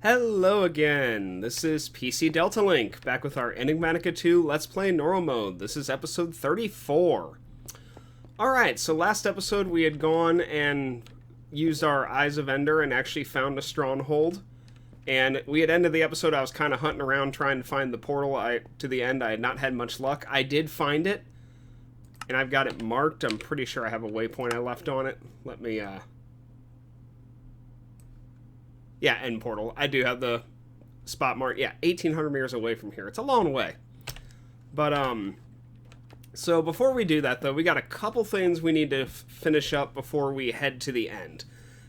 Hello again, this is PC Delta Link, back with our Enigmatica 2 Let's Play Normal Mode. This is episode 34. Alright, so last episode we had gone and used our Eyes of Ender and actually found a stronghold. And we had ended the episode, I was kind of hunting around trying to find the portal to the end. I had not had much luck. I did find it, and I've got it marked. I'm pretty sure I have a waypoint I left on it. Let me, yeah, end portal. I do have the spot mark. Yeah, 1,800 meters away from here. It's a long way. But, so before we do that, though, we got a couple things we need to finish up before we head to the end.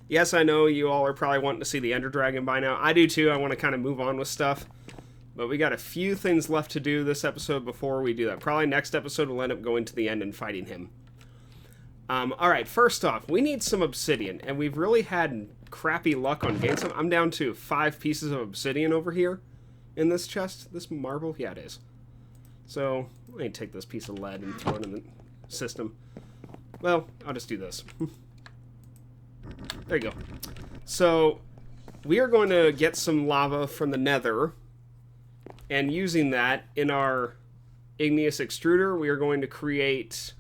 Yes, I know you all are probably wanting to see the Ender Dragon by now. I do, too. I want to kind of move on with stuff. But we got a few things left to do this episode before we do that. Probably next episode we'll end up going to the end and fighting him. Alright, first off, we need some obsidian. And we've really had crappy luck on getting some. I'm down to 5 pieces of obsidian over here in this chest. This marble? Yeah, it is. So, let me take this piece of lead and throw it in the system. Well, I'll just do this. There you go. So, we are going to get some lava from the nether, and using that in our igneous extruder, we are going to create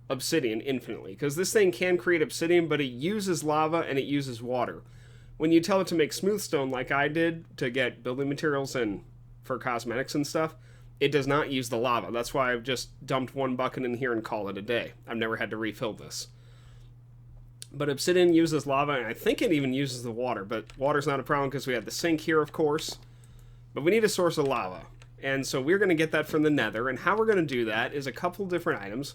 obsidian infinitely, because this thing can create obsidian, but it uses lava and it uses water. When you tell it to make smooth stone like I did to get building materials and for cosmetics and stuff, it does not use the lava. That's why I've just dumped one bucket in here and call it a day. I've never had to refill this. But obsidian uses lava, and I think it even uses the water, but water's not a problem because we have the sink here, of course. But we need a source of lava, and so we're going to get that from the nether, and how we're going to do that is a couple different items.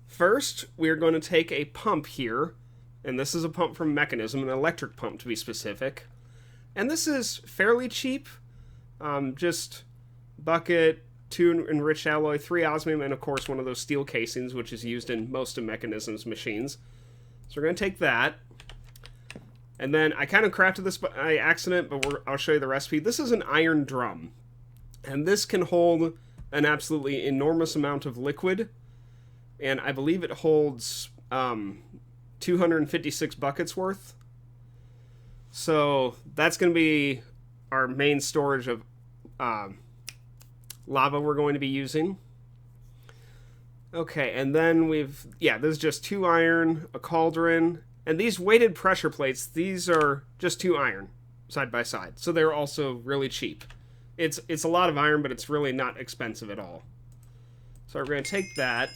First, we're going to take a pump here, and this is a pump from Mechanism, an electric pump to be specific. And this is fairly cheap, just bucket, 2 enriched alloy, 3 osmium, and of course one of those steel casings, which is used in most of Mechanism's machines. So we're going to take that. And then I kind of crafted this by accident, but I'll show you the recipe. This is an iron drum, and this can hold an absolutely enormous amount of liquid. And I believe it holds 256 buckets worth. So that's going to be our main storage of lava we're going to be using. Okay, and then there's just 2 iron, a cauldron, and these weighted pressure plates, these are just 2 iron side by side. So they're also really cheap. It's a lot of iron, but it's really not expensive at all. So we're going to take that.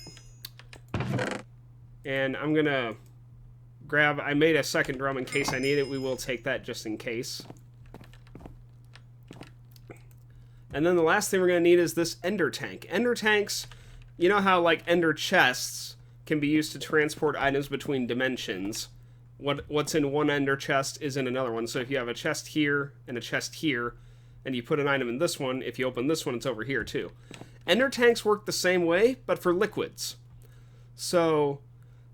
And I'm going to grab... I made a second drum in case I need it. We will take that just in case. And then the last thing we're going to need is this ender tank. Ender tanks, you know how like ender chests can be used to transport items between dimensions. What's in one ender chest is in another one. So if you have a chest here and a chest here, and you put an item in this one, if you open this one, it's over here too. Ender tanks work the same way, but for liquids. So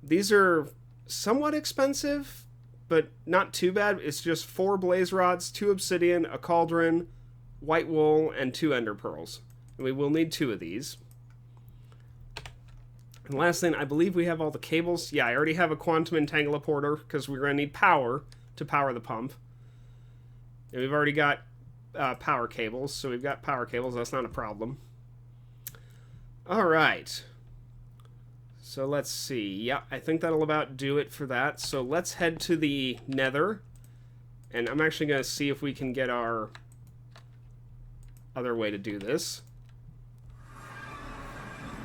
these are somewhat expensive, but not too bad. It's just 4 blaze rods, 2 obsidian, a cauldron, white wool, and 2 ender pearls. And we will need 2 of these. And last thing, I believe we have all the cables. Yeah, I already have a quantum entangleporter because we're going to need power to power the pump. And we've already got power cables, so we've got power cables. That's not a problem. All right. So let's see. Yeah, I think that'll about do it for that. So let's head to the nether. And I'm actually going to see if we can get our other way to do this.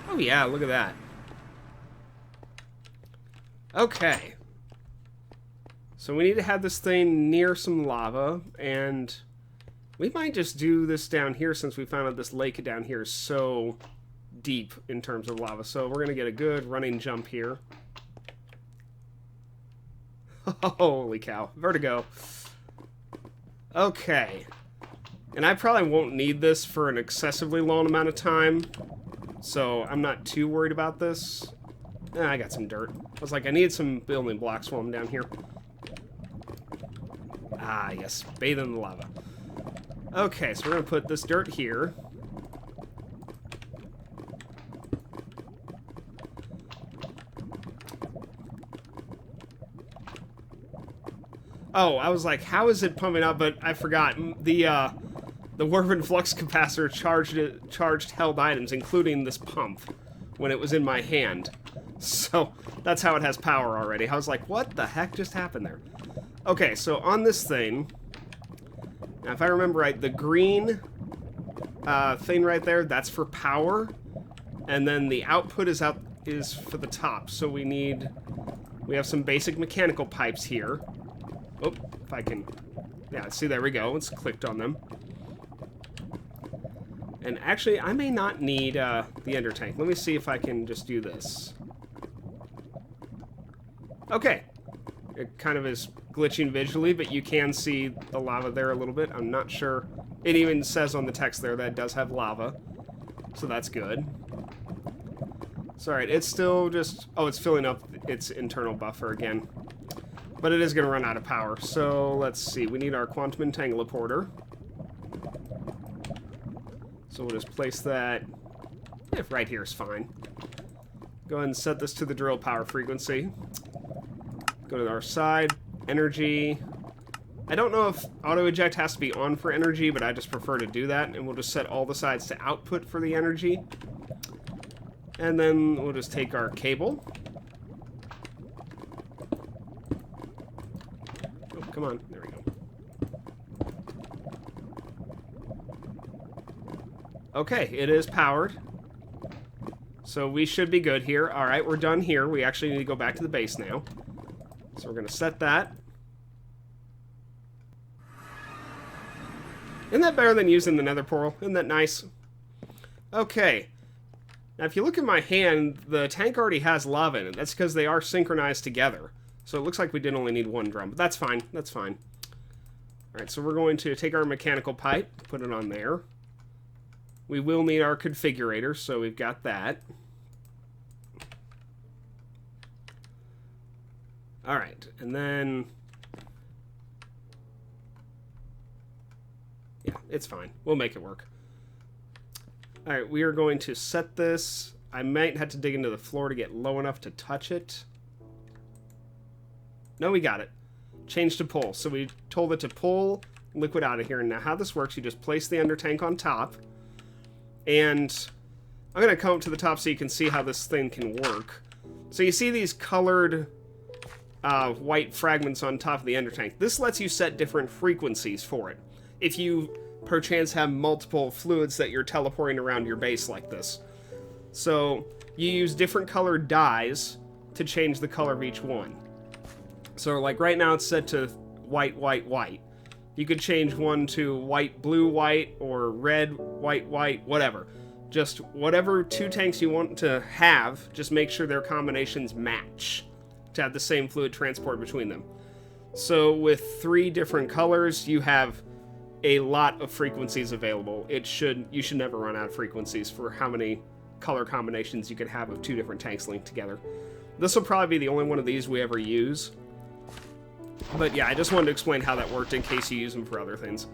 Oh yeah, look at that. Okay. So we need to have this thing near some lava, and we might just do this down here since we found out this lake down here is so deep in terms of lava. So we're going to get a good running jump here. Holy cow. Vertigo. Okay. And I probably won't need this for an excessively long amount of time, so I'm not too worried about this. I got some dirt. I was like, I need some building blocks while I'm down here. Ah, yes. Bathe in the lava. Okay, so we're going to put this dirt here. Oh, I was like, how is it pumping up? But I forgot. The Wyvern flux capacitor charged held items, including this pump, when it was in my hand. So that's how it has power already. I was like, what the heck just happened there? Okay, so on this thing, now if I remember right, the green thing right there, that's for power, and then the output is for the top. So we have some basic mechanical pipes here. Oh, if I can, yeah, see, there we go. It's clicked on them. And actually, I may not need the ender tank. Let me see if I can just do this. Okay. It kind of is glitching visually, but you can see the lava there a little bit. I'm not sure. It even says on the text there that it does have lava. So that's good. It's alright. It's still just... Oh, it's filling up its internal buffer again. But it is going to run out of power. So let's see. We need our quantum entangleporter. So we'll just place that, right here is fine. Go ahead and set this to the drill power frequency. Go to our side, energy. I don't know if auto eject has to be on for energy, but I just prefer to do that. And we'll just set all the sides to output for the energy. And then we'll just take our cable. Oh, come on, there we go. Okay, it is powered. So we should be good here. Alright, we're done here. We actually need to go back to the base now. So we're going to set that. Isn't that better than using the nether portal? Isn't that nice? Okay. Now if you look at my hand, the tank already has lava in it. That's because they are synchronized together. So it looks like we did only need one drum. But that's fine. That's fine. Alright, so we're going to take our mechanical pipe, put it on there. We will need our configurator, so we've got that. Alright, and then... Yeah, it's fine. We'll make it work. Alright, we are going to set this. I might have to dig into the floor to get low enough to touch it. No, we got it. Change to pull. So we told it to pull liquid out of here. And now how this works, you just place the ender tank on top. And I'm going to come up to the top so you can see how this thing can work. So you see these colored white fragments on top of the ender tank. This lets you set different frequencies for it. If you perchance have multiple fluids that you're teleporting around your base like this. So you use different colored dyes to change the color of each one. So like right now it's set to white, white, white. You could change one to white, blue, white, or red, white, white, whatever. Just whatever two tanks you want to have, just make sure their combinations match to have the same fluid transport between them. So with 3 different colors, you have a lot of frequencies available. You should never run out of frequencies for how many color combinations you could have of 2 different tanks linked together. This will probably be the only one of these we ever use. But yeah, I just wanted to explain how that worked in case you use them for other things.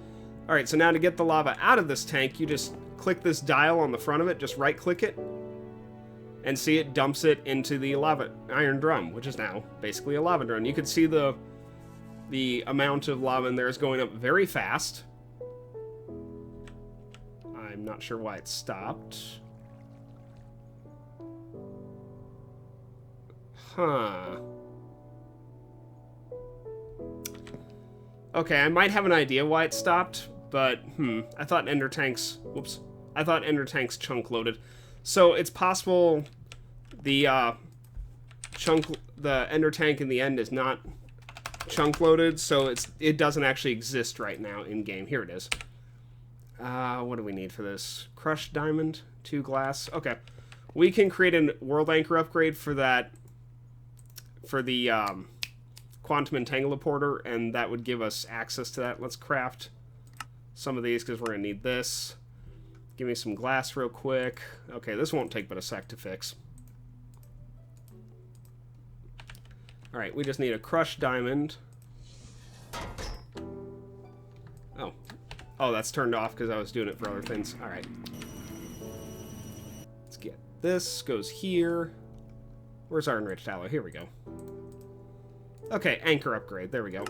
Alright, so now to get the lava out of this tank, you just click this dial on the front of it, just right click it, and see it dumps it into the lava iron drum, which is now basically a lava drum. You can see the amount of lava in there is going up very fast. I'm not sure why it stopped. Huh. Okay, I might have an idea why it stopped, but, I thought ender tanks... Whoops. I thought ender tanks chunk loaded. So, it's possible the ender tank in the end is not chunk loaded, so it doesn't actually exist right now in-game. Here it is. What do we need for this? Crushed diamond, 2 glass. Okay. We can create a world anchor upgrade for that, for the, quantum entangleporter, and that would give us access to that. Let's craft some of these because we're going to need this. Give me some glass real quick. Okay, this won't take but a sec to fix. Alright, we just need a crushed diamond. Oh, that's turned off because I was doing it for other things. Alright. Let's get this. Goes here. Where's our enriched alloy? Here we go. Okay, anchor upgrade. There we go.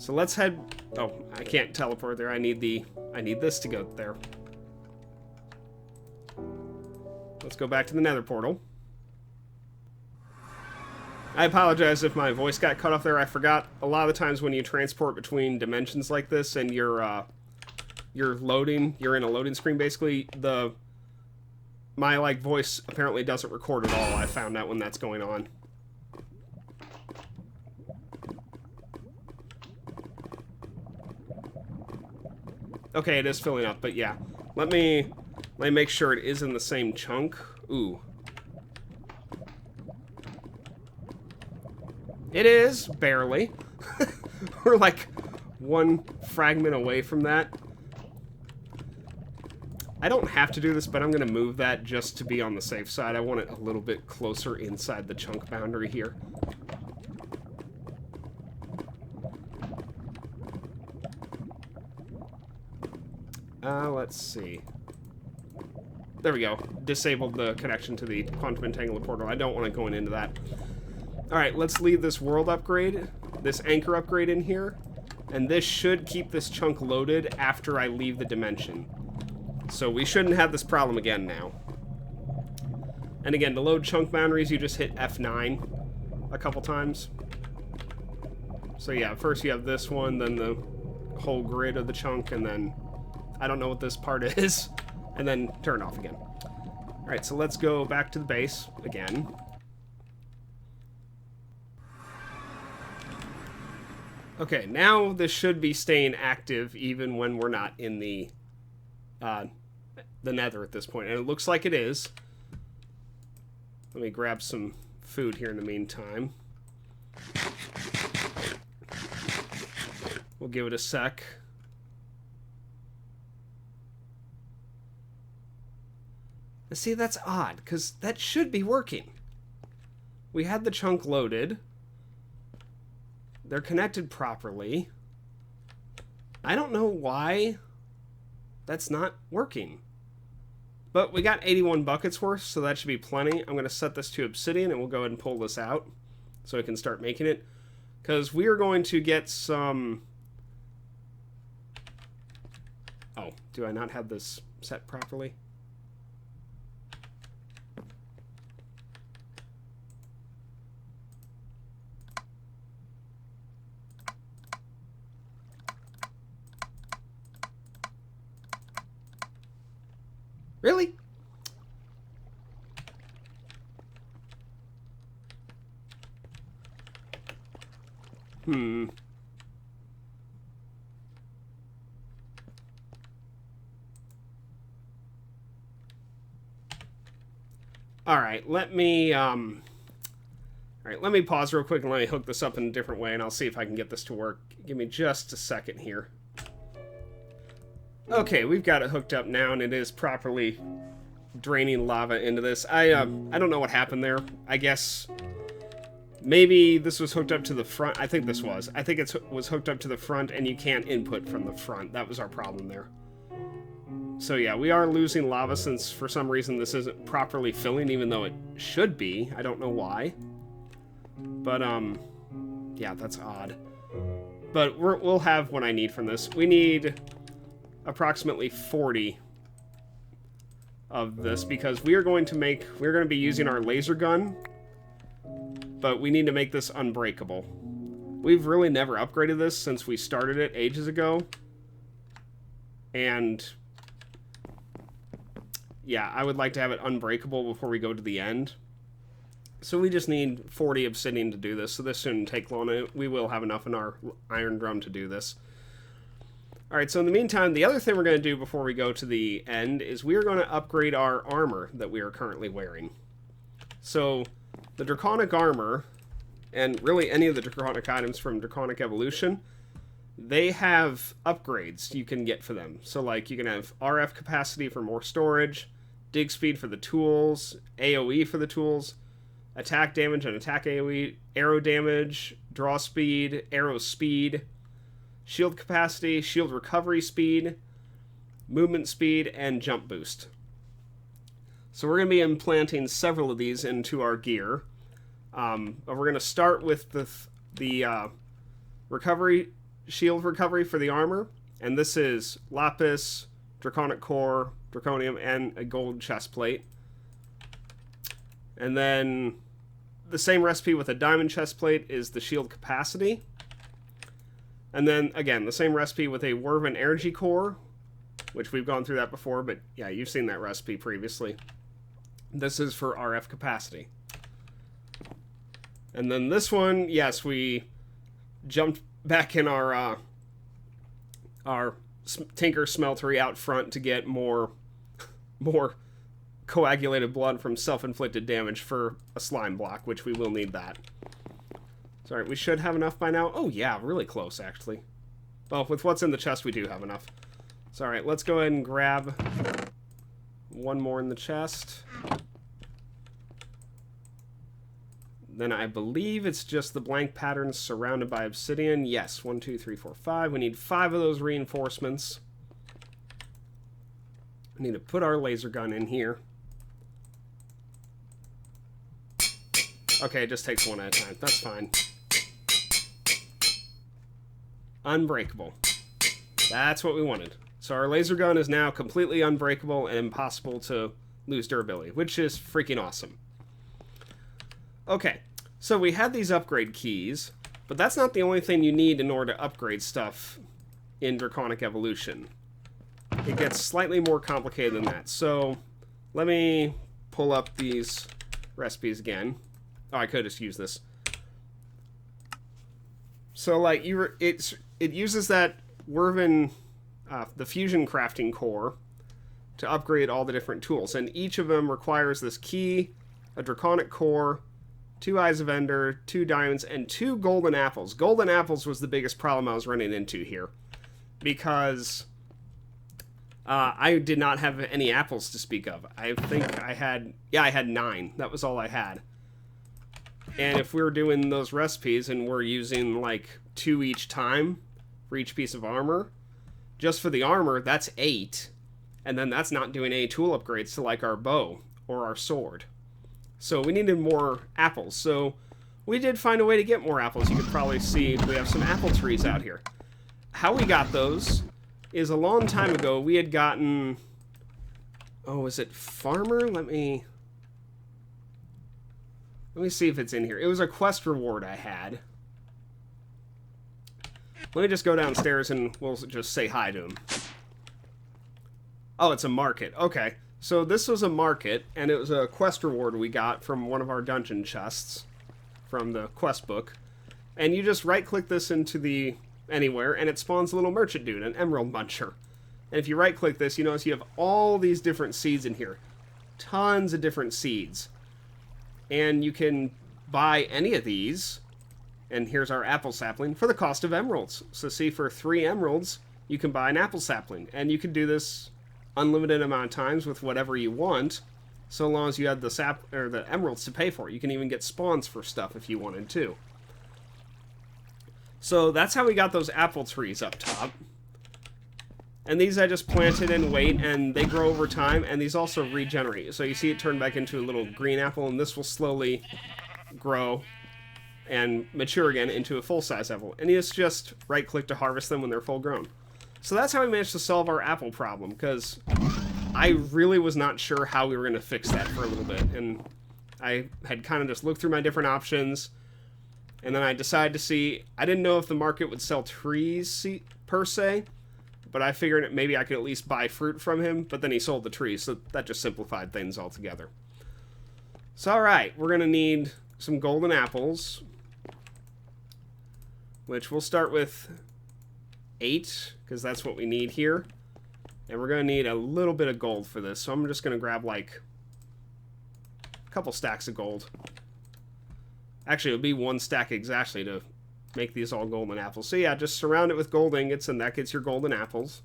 So let's head... Oh, I can't teleport there. I need this to go there. Let's go back to the nether portal. I apologize if my voice got cut off there. I forgot a lot of the times when you transport between dimensions like this and you're loading, you're in a loading screen basically, my like voice apparently doesn't record at all. I found out when that's going on. Okay, it is filling up, but yeah. Let me make sure it is in the same chunk. Ooh. It is, barely. We're like one fragment away from that. I don't have to do this, but I'm going to move that just to be on the safe side. I want it a little bit closer inside the chunk boundary here. Let's see. There we go. Disabled the connection to the quantum entanglement portal. I don't want to go into that. Alright, let's leave this world upgrade, this anchor upgrade in here, and this should keep this chunk loaded after I leave the dimension. So we shouldn't have this problem again now. And again, to load chunk boundaries, you just hit F9 a couple times. So yeah, first you have this one, then the whole grid of the chunk, and then I don't know what this part is, and then turn it off again. Alright, so let's go back to the base again. Okay, now this should be staying active even when we're not in the nether at this point, and it looks like it is. Let me grab some food here in the meantime. We'll give it a sec. See, that's odd, because that should be working. We had the chunk loaded. They're connected properly. I don't know why that's not working. But we got 81 buckets worth, so that should be plenty. I'm going to set this to obsidian, and we'll go ahead and pull this out so we can start making it. Because we are going to get some... Oh, do I not have this set properly? Really? Alright, let me pause real quick and let me hook this up in a different way, and I'll see if I can get this to work. Give me just a second here. Okay, we've got it hooked up now, and it is properly draining lava into this. I don't know what happened there. I guess maybe this was hooked up to the front. I think this was. I think it was hooked up to the front, and you can't input from the front. That was our problem there. So yeah, we are losing lava since for some reason this isn't properly filling, even though it should be. I don't know why. But, yeah, that's odd. But we'll have what I need from this. We need approximately 40 of this because we're going to be using our laser gun, but we need to make this unbreakable. We've really never upgraded this since we started it ages ago. And yeah, I would like to have it unbreakable before we go to the end. So we just need 40 obsidian to do this, so this shouldn't take long. We will have enough in our iron drum to do this. Alright, so in the meantime, the other thing we're going to do before we go to the end is we are going to upgrade our armor that we are currently wearing. So, the Draconic armor, and really any of the Draconic items from Draconic Evolution, they have upgrades you can get for them. So, like, you can have RF capacity for more storage, dig speed for the tools, AoE for the tools, attack damage and attack AoE, arrow damage, draw speed, arrow speed, shield capacity, shield recovery speed, movement speed, and jump boost. So we're going to be implanting several of these into our gear. But we're going to start with the recovery shield recovery for the armor. And this is lapis, draconic core, draconium, and a gold chest plate. And then the same recipe with a diamond chest plate is the shield capacity. And then, again, the same recipe with a Wyvern energy core, which we've gone through that before, but yeah, you've seen that recipe previously. This is for RF capacity. And then this one, yes, we jumped back in our Tinker Smeltery out front to get more coagulated blood from self-inflicted damage for a slime block, which we will need that. Sorry, we should have enough by now. Oh yeah, really close actually. Well, with what's in the chest, we do have enough. So, alright, let's go ahead and grab one more in the chest. Then I believe it's just the blank patterns surrounded by obsidian. Yes, 1, 2, 3, 4, 5. We need 5 of those reinforcements. We need to put our laser gun in here. Okay, it just takes one at a time. That's fine. Unbreakable. That's what we wanted. So our laser gun is now completely unbreakable and impossible to lose durability, which is freaking awesome. Okay, so we had these upgrade keys, but that's not the only thing you need in order to upgrade stuff in Draconic Evolution. It gets slightly more complicated than that. So let me pull up these recipes again. Oh, I could just use this. So like it uses that Wyvern, the fusion crafting core, to upgrade all the different tools, and each of them requires this key, a draconic core, 2 eyes of ender, 2 diamonds, and 2 golden apples. Golden apples was the biggest problem I was running into here, because I did not have any apples to speak of. I think I had 9. That was all I had. And if we were doing those recipes and we're using like 2 each time for each piece of armor, just for the armor, that's 8. And then that's not doing any tool upgrades to like our bow or our sword. So we needed more apples. So we did find a way to get more apples. You could probably see we have some apple trees out here. How we got those is a long time ago we had gotten... Oh, was it Farmer? Let me see if it's in here. It was a quest reward I had. Let me just go downstairs and we'll just say hi to him. Oh, it's a market. Okay. So this was a market, and it was a quest reward we got from one of our dungeon chests from the quest book. And you just right-click this into the anywhere, and it spawns a little merchant dude, an emerald muncher. And if you right-click this, you notice you have all these different seeds in here. Tons of different seeds. And you can buy any of these, and here's our apple sapling, for the cost of emeralds. So see, for 3 emeralds, you can buy an apple sapling. And you can do this unlimited amount of times with whatever you want, so long as you have the emeralds to pay for it. You can even get spawns for stuff if you wanted to. So that's how we got those apple trees up top. And these I just planted and wait, and they grow over time, and these also regenerate. So you see it turn back into a little green apple, and this will slowly grow and mature again into a full-size apple. And you just right-click to harvest them when they're full-grown. So that's how we managed to solve our apple problem, because I really was not sure how we were going to fix that for a little bit. And I had kind of just looked through my different options, and then I decided to see... I didn't know if the market would sell trees per se, but I figured maybe I could at least buy fruit from him, but then he sold the trees, so that just simplified things altogether. So, alright, we're going to need some golden apples, which we'll start with 8, because that's what we need here. And we're going to need a little bit of gold for this, so I'm just going to grab, like, a couple stacks of gold. Actually, it would be 1 stack exactly to make these all golden apples. So yeah, just surround it with gold ingots, and that gets your golden apples.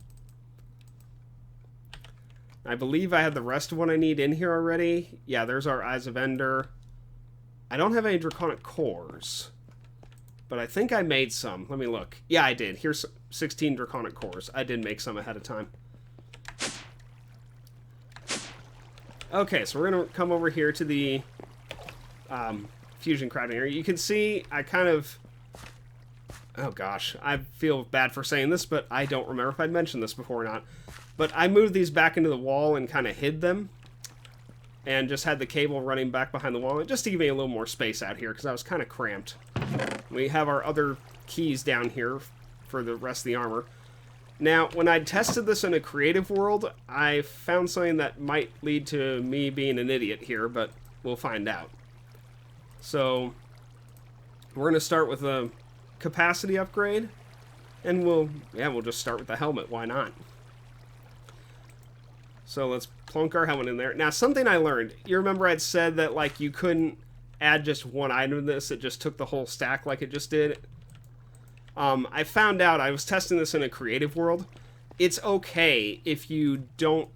I believe I had the rest of what I need in here already. Yeah, there's our Eyes of Ender. I don't have any draconic cores, but I think I made some. Let me look. Yeah, I did. Here's 16 draconic cores. I did make some ahead of time. Okay, so we're going to come over here to the fusion crafting area. You can see I kind of... Oh gosh, I feel bad for saying this, but I don't remember if I'd mentioned this before or not. But I moved these back into the wall and kind of hid them. And just had the cable running back behind the wall, just to give me a little more space out here, because I was kind of cramped. We have our other keys down here for the rest of the armor. Now, when I tested this in a creative world, I found something that might lead to me being an idiot here, but we'll find out. So, we're going to start with a capacity upgrade, and we'll just start with the helmet. Why not? So let's plunk our helmet in there. Now, something I learned. You remember I'd said that, like, you couldn't add just one item to this. It just took the whole stack like it just did. I found out, I was testing this in a creative world. It's okay if you don't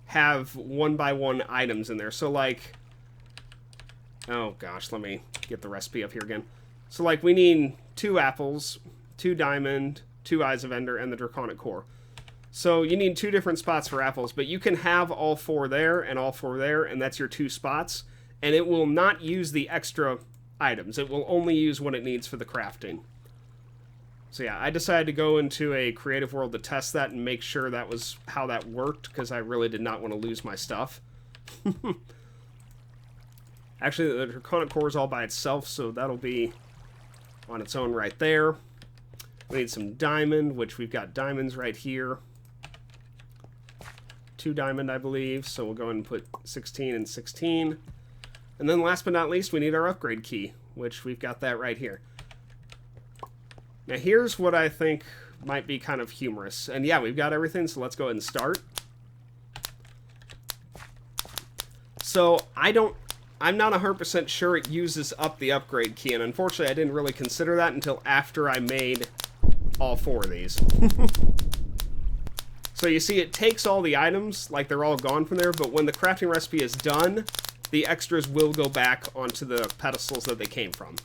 have one-by-one items in there. So, like... Oh, gosh, let me get the recipe up here again. So, like, we need 2 apples, 2 diamond, 2 eyes of ender, and the draconic core. So you need 2 different spots for apples, but you can have all 4 there and all 4 there, and that's your 2 spots. And it will not use the extra items. It will only use what it needs for the crafting. So yeah, I decided to go into a creative world to test that and make sure that was how that worked, because I really did not want to lose my stuff. Actually, the draconic core is all by itself, so that'll be on its own right there. We need some diamond, which we've got diamonds right here. 2 diamond, I believe, so we'll go ahead and put 16 and 16. And then last but not least, we need our upgrade key, which we've got that right here. Now here's what I think might be kind of humorous. And yeah, we've got everything, so let's go ahead and start. So I'm not 100% sure it uses up the upgrade key, and unfortunately I didn't really consider that until after I made all 4 of these. So you see, it takes all the items, like they're all gone from there, but when the crafting recipe is done, the extras will go back onto the pedestals that they came from.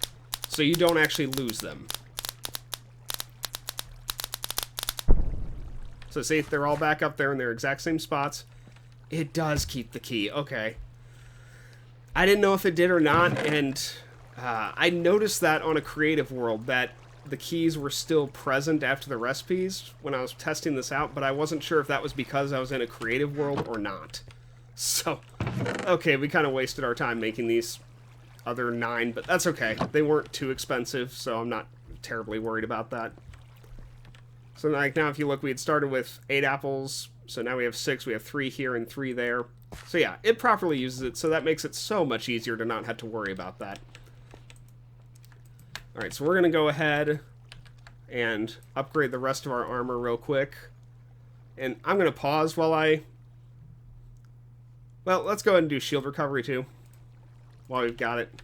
So you don't actually lose them. So see, they're all back up there in their exact same spots. It does keep the key, okay. I didn't know if it did or not, and I noticed that on a creative world, that the keys were still present after the recipes when I was testing this out, but I wasn't sure if that was because I was in a creative world or not. So, okay, we kind of wasted our time making these other 9, but that's okay. They weren't too expensive, so I'm not terribly worried about that. So like now if you look, we had started with 8 apples, so now we have 6, we have 3 here and 3 there. So yeah, it properly uses it, so that makes it so much easier to not have to worry about that. Alright, so we're going to go ahead and upgrade the rest of our armor real quick. And I'm going to pause while well, let's go ahead and do shield recovery too, while we've got it.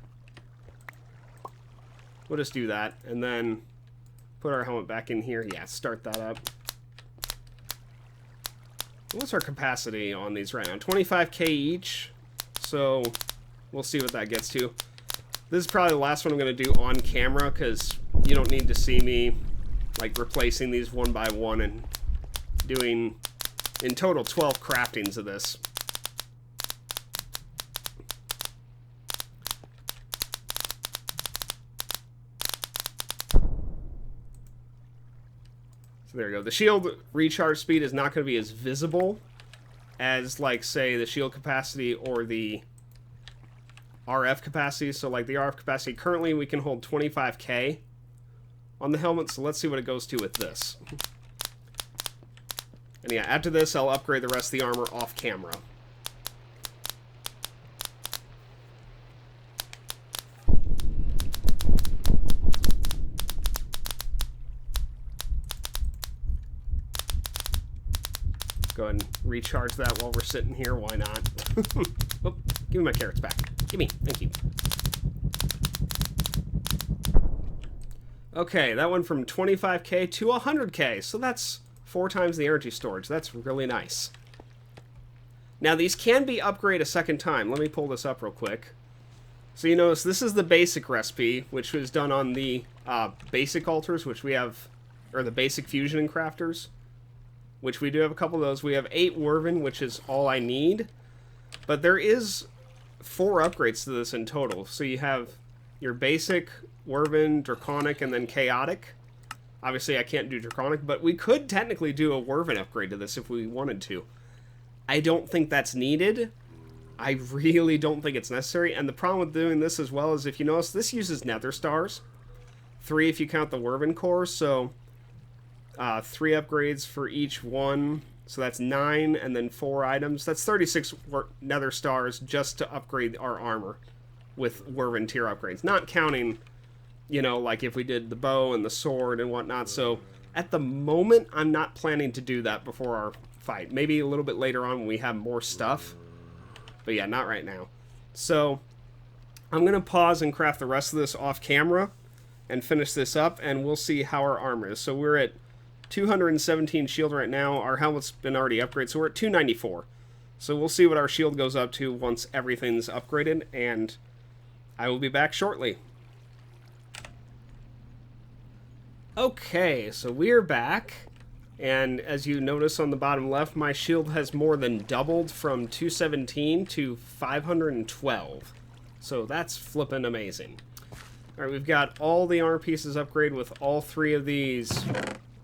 We'll just do that, and then put our helmet back in here. Yeah, start that up. What's our capacity on these right now? 25k each, so we'll see what that gets to. This is probably the last one I'm going to do on camera, because you don't need to see me like replacing these one by one and doing in total 12 craftings of this. So there you go. The shield recharge speed is not going to be as visible as, like, say, the shield capacity or the RF capacity. So, like, the RF capacity, currently we can hold 25k on the helmet, so let's see what it goes to with this. And yeah, after this, I'll upgrade the rest of the armor off camera. Go ahead and recharge that while we're sitting here. Why not? Oh, give me my carrots back. Give me. Thank you. Okay, that went from 25k to 100k. So that's 4 times the energy storage. That's really nice. Now, these can be upgraded a second time. Let me pull this up real quick. So you notice this is the basic recipe, which was done on the basic altars, which we have, or the basic fusion and crafters, which we do have a couple of those. We have 8 Wyvern, which is all I need. But there is 4 upgrades to this in total. So you have your basic, Wyvern, Draconic, and then Chaotic. Obviously, I can't do Draconic, but we could technically do a Wyvern upgrade to this if we wanted to. I don't think that's needed. I really don't think it's necessary. And the problem with doing this as well is, if you notice, this uses nether stars. 3 if you count the Wyvern core, so 3 upgrades for each one. So that's 9, and then 4 items. That's 36 nether stars just to upgrade our armor with Wyvern tier upgrades. Not counting, you know, like if we did the bow and the sword and whatnot. So at the moment, I'm not planning to do that before our fight. Maybe a little bit later on when we have more stuff. But yeah, not right now. So I'm going to pause and craft the rest of this off camera and finish this up, and we'll see how our armor is. So we're at 217 shield right now. Our helmet's been already upgraded, so we're at 294. So we'll see what our shield goes up to once everything's upgraded, and I will be back shortly. Okay, so we're back, and as you notice on the bottom left, my shield has more than doubled from 217 to 512. So that's flippin' amazing. Alright, we've got all the armor pieces upgraded with all 3 of these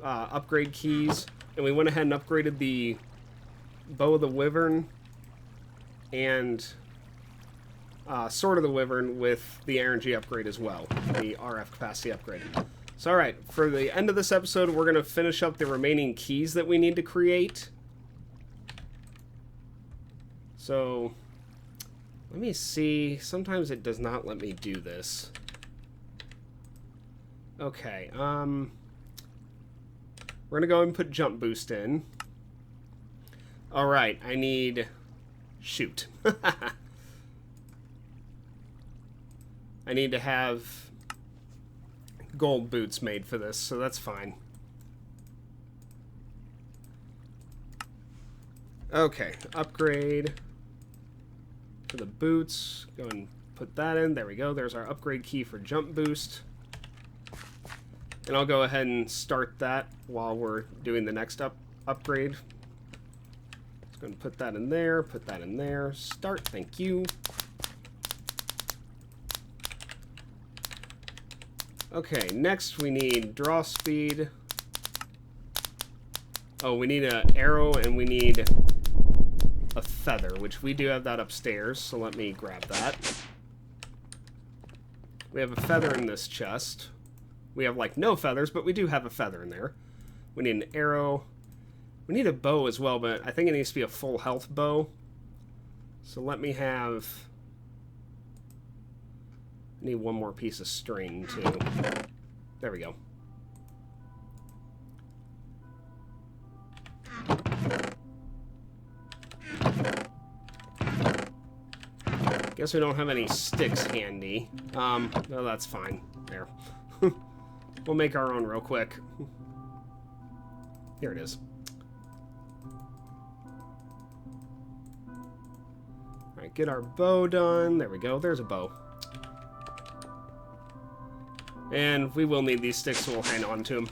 upgrade keys, and we went ahead and upgraded the bow of the Wyvern and sword of the Wyvern with the RNG upgrade as well, the RF capacity upgrade. So alright, for the end of this episode, we're going to finish up the remaining keys that we need to create. So, let me see. Sometimes it does not let me do this. Okay, we're going to go and put jump boost in. Alright, I need... Shoot. I need to have gold boots made for this, so that's fine. Okay, upgrade for the boots. Go and put that in. There we go. There's our upgrade key for jump boost. And I'll go ahead and start that while we're doing the next upgrade. Just going to put that in there, put that in there. Start, thank you. Okay, next we need draw speed. Oh, we need an arrow and we need a feather, which we do have that upstairs, so let me grab that. We have a feather in this chest. We have, like, no feathers, but we do have a feather in there. We need an arrow. We need a bow as well, but I think it needs to be a full health bow. So let me have... I need one more piece of string, too. There we go. Guess we don't have any sticks handy. No, that's fine. There. We'll make our own real quick. Here it is. Alright, get our bow done. There we go. There's a bow. And we will need these sticks, so we'll hang on to them.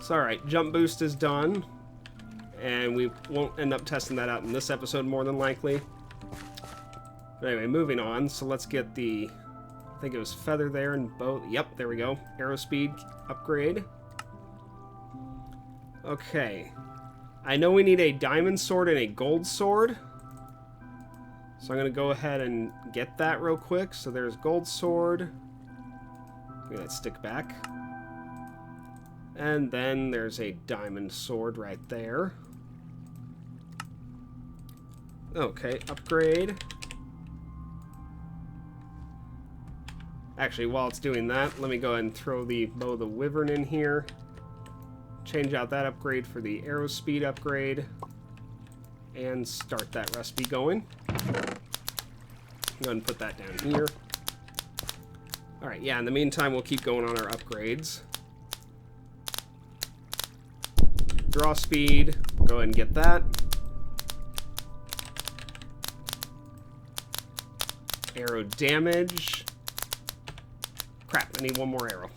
So, alright, jump boost is done. And we won't end up testing that out in this episode, more than likely. But anyway, moving on. So let's get the... I think it was feather there and bow. Yep, there we go. Arrow speed upgrade. Okay. I know we need a diamond sword and a gold sword. So I'm going to go ahead and get that real quick. So there's gold sword. Get that stick back. And then there's a diamond sword right there. Okay, upgrade. Actually, while it's doing that, let me go ahead and throw the bow of the Wyvern in here. Change out that upgrade for the arrow speed upgrade. And start that recipe going. Go ahead and put that down here. Alright, yeah, in the meantime, we'll keep going on our upgrades. Draw speed. Go ahead and get that. Arrow damage. Crap, I need one more arrow.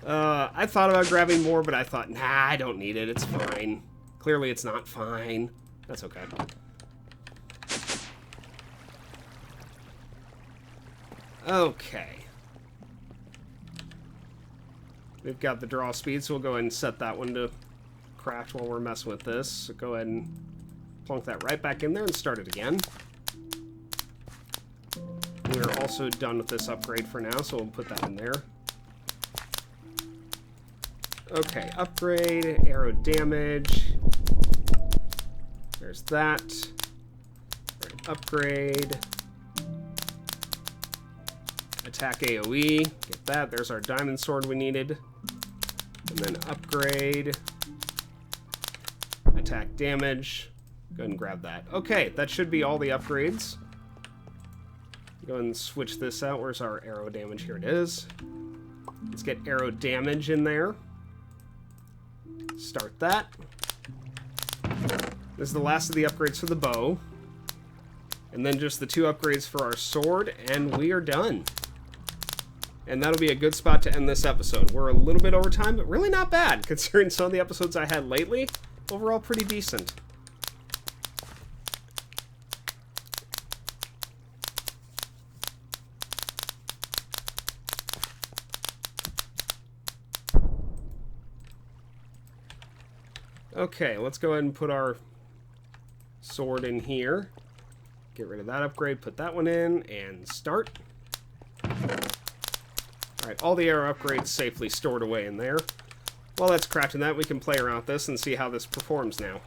I thought about grabbing more, but I thought, nah, I don't need it. It's fine. Clearly it's not fine. That's okay. Okay. We've got the draw speed, so we'll go ahead and set that one to craft while we're messing with this. So go ahead and plunk that right back in there and start it again. We're also done with this upgrade for now, so we'll put that in there. Okay, upgrade, arrow damage. There's that. Right, upgrade. Attack AoE. Get that. There's our diamond sword we needed. And then upgrade. Attack damage. Go ahead and grab that. Okay, that should be all the upgrades. Go ahead and switch this out. Where's our arrow damage? Here it is. Let's get arrow damage in there. Start that. This is the last of the upgrades for the bow. And then just the 2 upgrades for our sword, and we are done. And that'll be a good spot to end this episode. We're a little bit over time, but really not bad, considering some of the episodes I had lately. Overall, pretty decent. Okay, let's go ahead and put our sword in here. Get rid of that upgrade, put that one in, and start. Alright, all the arrow upgrades safely stored away in there. While that's crafting that, we can play around with this and see how this performs now.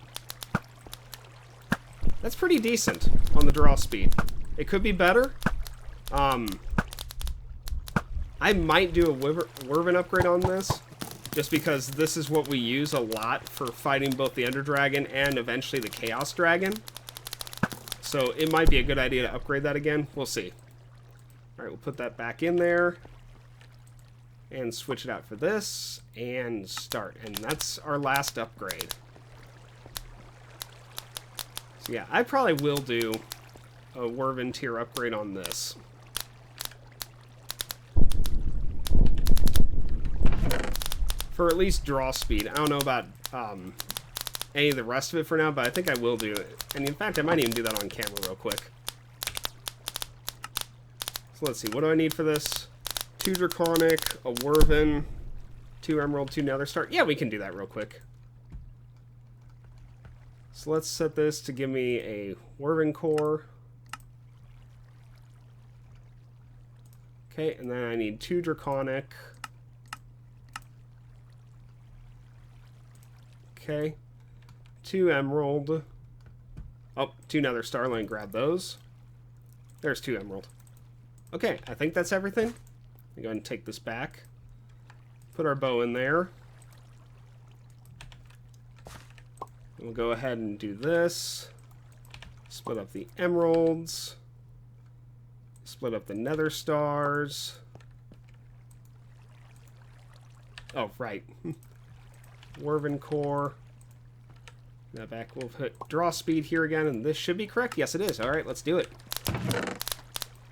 That's pretty decent on the draw speed. It could be better. I might do a Wyvern upgrade on this, just because this is what we use a lot for fighting both the Ender Dragon and eventually the Chaos Dragon. So it might be a good idea to upgrade that again. We'll see. Alright, we'll put that back in there. And switch it out for this. And start. And that's our last upgrade. So yeah, I probably will do a Wyvern tier upgrade on this. For at least draw speed. I don't know about any of the rest of it for now, but I think I will do it. And in fact, I might even do that on camera real quick. So let's see, what do I need for this? 2 Draconic, a Wyvern, 2 Emerald, 2 Nether Star. Yeah, we can do that real quick. So let's set this to give me a Wyvern core. Okay, and then I need 2 Draconic. Okay. 2 Emerald. Oh, 2 Nether Star. Let me grab those. There's 2 Emerald. Okay, I think that's everything. I'm going to take this back. Put our bow in there. And we'll go ahead and do this. Split up the emeralds. Split up the Nether Stars. Oh, right. Wyvern core. Now back, we'll hit draw speed here again, and this should be correct. Yes, it is. Alright, let's do it.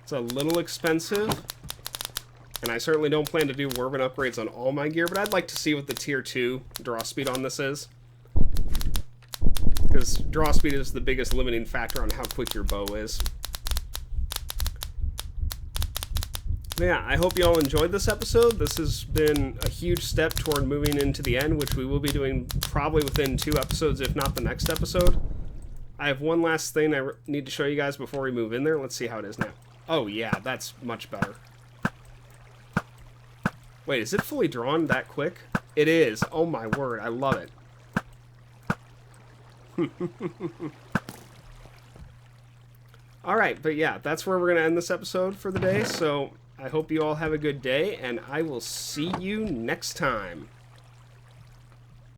It's a little expensive, and I certainly don't plan to do Wyvern upgrades on all my gear, but I'd like to see what the tier 2 draw speed on this is. Because draw speed is the biggest limiting factor on how quick your bow is. But yeah, I hope you all enjoyed this episode. This has been a huge step toward moving into the end, which we will be doing probably within 2 episodes, if not the next episode. I have one last thing I need to show you guys before we move in there. Let's see how it is now. Oh yeah, that's much better. Wait, is it fully drawn that quick? It is. Oh my word, I love it. Alright, but yeah, that's where we're going to end this episode for the day. So I hope you all have a good day, and I will see you next time.